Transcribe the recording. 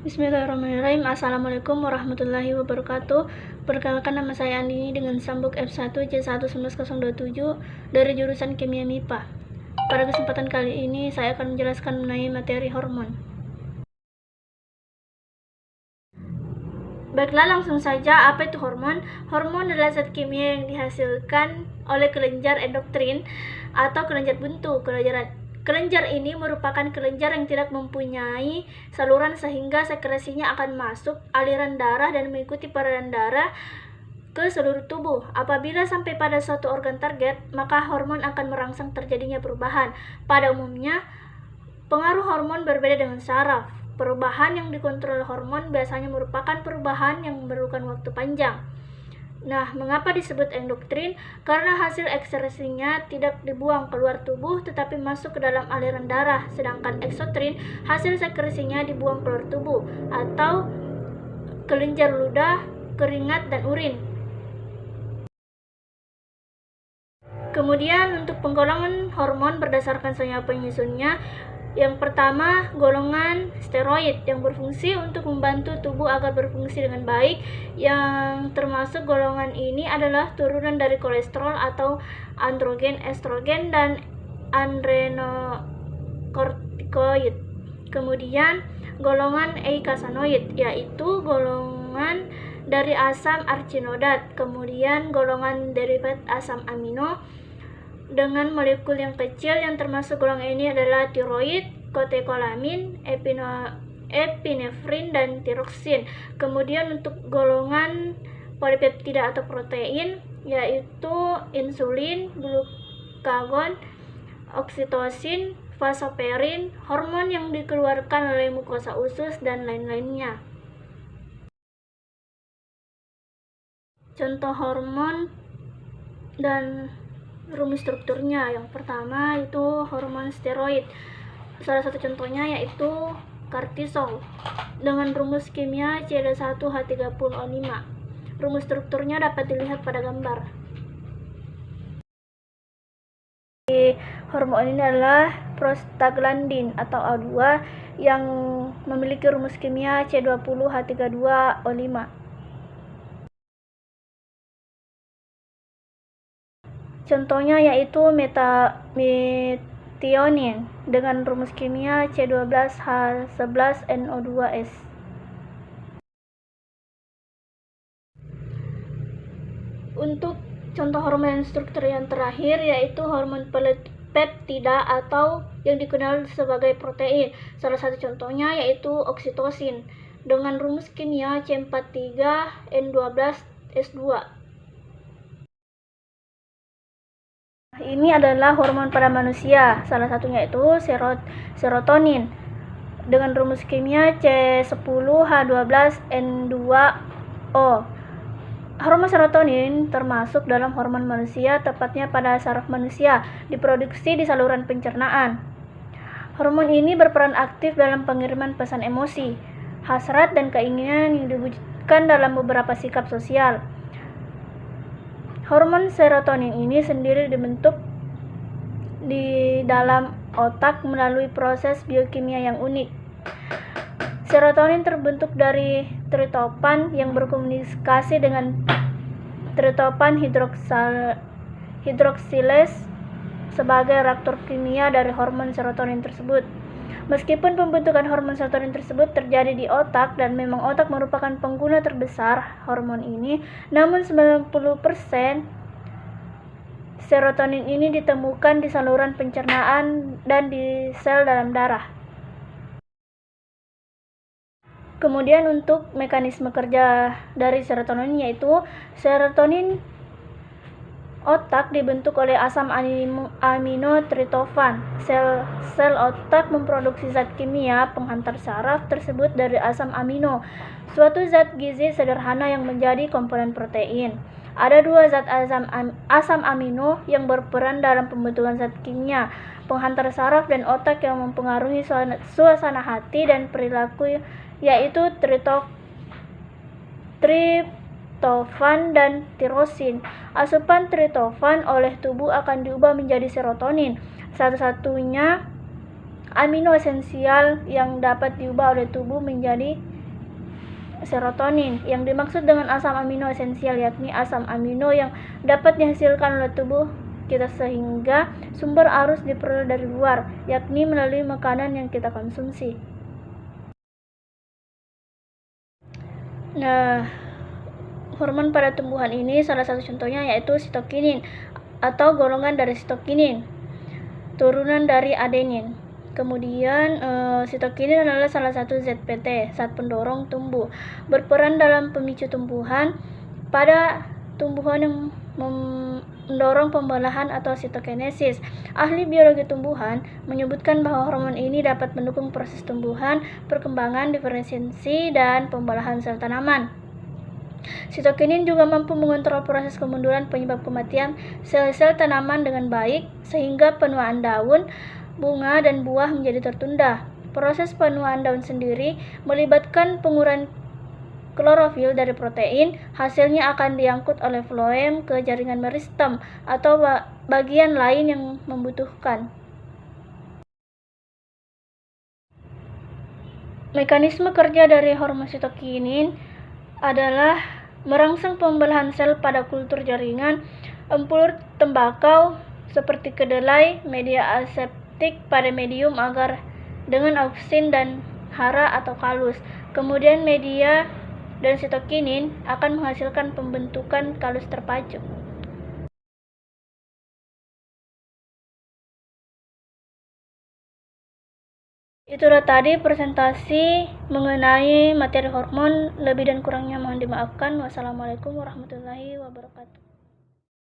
Bismillahirrahmanirrahim. Assalamualaikum warahmatullahi wabarakatuh. Perkenalkan, nama saya Andini dengan sambuk F1 C11927 dari jurusan Kimia MIPA. Pada kesempatan kali ini saya akan menjelaskan mengenai materi hormon. Baiklah, langsung saja, apa itu hormon? Hormon adalah zat kimia yang dihasilkan oleh kelenjar endokrin atau kelenjar buntu. Kelenjar ini merupakan kelenjar yang tidak mempunyai saluran sehingga sekresinya akan masuk aliran darah dan mengikuti peredaran darah ke seluruh tubuh. Apabila sampai pada suatu organ target, maka hormon akan merangsang terjadinya perubahan. Pada umumnya, pengaruh hormon berbeda dengan saraf. Perubahan yang dikontrol hormon biasanya merupakan perubahan yang memerlukan waktu panjang. Nah, mengapa disebut endokrin? Karena hasil ekskresinya tidak dibuang keluar tubuh tetapi masuk ke dalam aliran darah, sedangkan eksotrin hasil sekresinya dibuang keluar tubuh atau kelenjar ludah, keringat, dan urin. Kemudian untuk penggolongan hormon berdasarkan senyawa penyusunnya, yang pertama, golongan steroid yang berfungsi untuk membantu tubuh agar berfungsi dengan baik. Yang termasuk golongan ini adalah turunan dari kolesterol atau androgen, estrogen, dan adrenokortikoid. Kemudian golongan eikosanoid, yaitu golongan dari asam arachidonat. Kemudian golongan derivat asam amino dengan molekul yang kecil, yang termasuk golongan ini adalah tiroid, katekolamin, epinefrin, dan tiroksin. Kemudian untuk golongan polipeptida atau protein, yaitu insulin, glukagon, oksitosin, vasoperin, hormon yang dikeluarkan oleh mukosa usus, dan lain-lainnya. Contoh hormon dan rumus strukturnya, yang pertama itu hormon steroid. Salah satu contohnya yaitu kortisol dengan rumus kimia CD1H30O5. Rumus strukturnya dapat dilihat pada gambar. Hormon ini adalah prostaglandin atau A2 yang memiliki rumus kimia C20H32O5. Contohnya yaitu metionin dengan rumus kimia C12H11NO2S. Untuk contoh hormon struktur yang terakhir yaitu hormon peptida atau yang dikenal sebagai protein. Salah satu contohnya yaitu oksitosin dengan rumus kimia C43N12S2. Ini adalah hormon pada manusia, salah satunya itu serotonin dengan rumus kimia C10H12N2O. Hormon serotonin termasuk dalam hormon manusia, tepatnya pada saraf manusia, diproduksi di saluran pencernaan. Hormon ini berperan aktif dalam pengiriman pesan emosi, hasrat, dan keinginan yang diwujudkan dalam beberapa sikap sosial. Hormon serotonin ini sendiri dibentuk di dalam otak melalui proses biokimia yang unik. Serotonin terbentuk dari triptofan yang berkomunikasi dengan triptofan hidroksilase sebagai reaktor kimia dari hormon serotonin tersebut. Meskipun pembentukan hormon serotonin tersebut terjadi di otak dan memang otak merupakan pengguna terbesar hormon ini, namun 90% serotonin ini ditemukan di saluran pencernaan dan di sel dalam darah. Kemudian untuk mekanisme kerja dari serotonin, yaitu serotonin otak dibentuk oleh asam amino triptofan. Sel otak memproduksi zat kimia penghantar saraf tersebut dari asam amino, suatu zat gizi sederhana yang menjadi komponen protein. Ada dua zat asam amino yang berperan dalam pembentukan zat kimia penghantar saraf dan otak yang mempengaruhi suasana hati dan perilaku, yaitu triptofan dan tirosin. Asupan triptofan oleh tubuh akan diubah menjadi serotonin. Satu-satunya amino esensial yang dapat diubah oleh tubuh menjadi serotonin. Yang dimaksud dengan asam amino esensial yakni asam amino yang dapat dihasilkan oleh tubuh kita sehingga sumber harus diperoleh dari luar, yakni melalui makanan yang kita konsumsi. Nah, hormon pada tumbuhan ini salah satu contohnya yaitu sitokinin atau golongan dari sitokinin, turunan dari adenin. Kemudian sitokinin adalah salah satu ZPT, zat pendorong tumbuh, berperan dalam pemicu tumbuhan pada tumbuhan yang mendorong pembelahan atau sitokinesis. Ahli biologi tumbuhan menyebutkan bahwa hormon ini dapat mendukung proses tumbuhan, perkembangan, diferensiasi, dan pembelahan sel tanaman. Sitokinin juga mampu mengontrol proses kemunduran penyebab kematian sel-sel tanaman dengan baik, sehingga penuaan daun, bunga, dan buah menjadi tertunda. Proses penuaan daun sendiri melibatkan pengurangan klorofil dari protein, hasilnya akan diangkut oleh floem ke jaringan meristem atau bagian lain yang membutuhkan. Mekanisme kerja dari hormon sitokinin adalah merangsang pembelahan sel pada kultur jaringan, empulur tembakau seperti kedelai, media aseptik pada medium agar dengan auksin dan hara atau kalus. Kemudian media dan sitokinin akan menghasilkan pembentukan kalus terpacu. Itulah tadi presentasi mengenai materi hormon, lebih dan kurangnya mohon dimaafkan. Wassalamualaikum warahmatullahi wabarakatuh.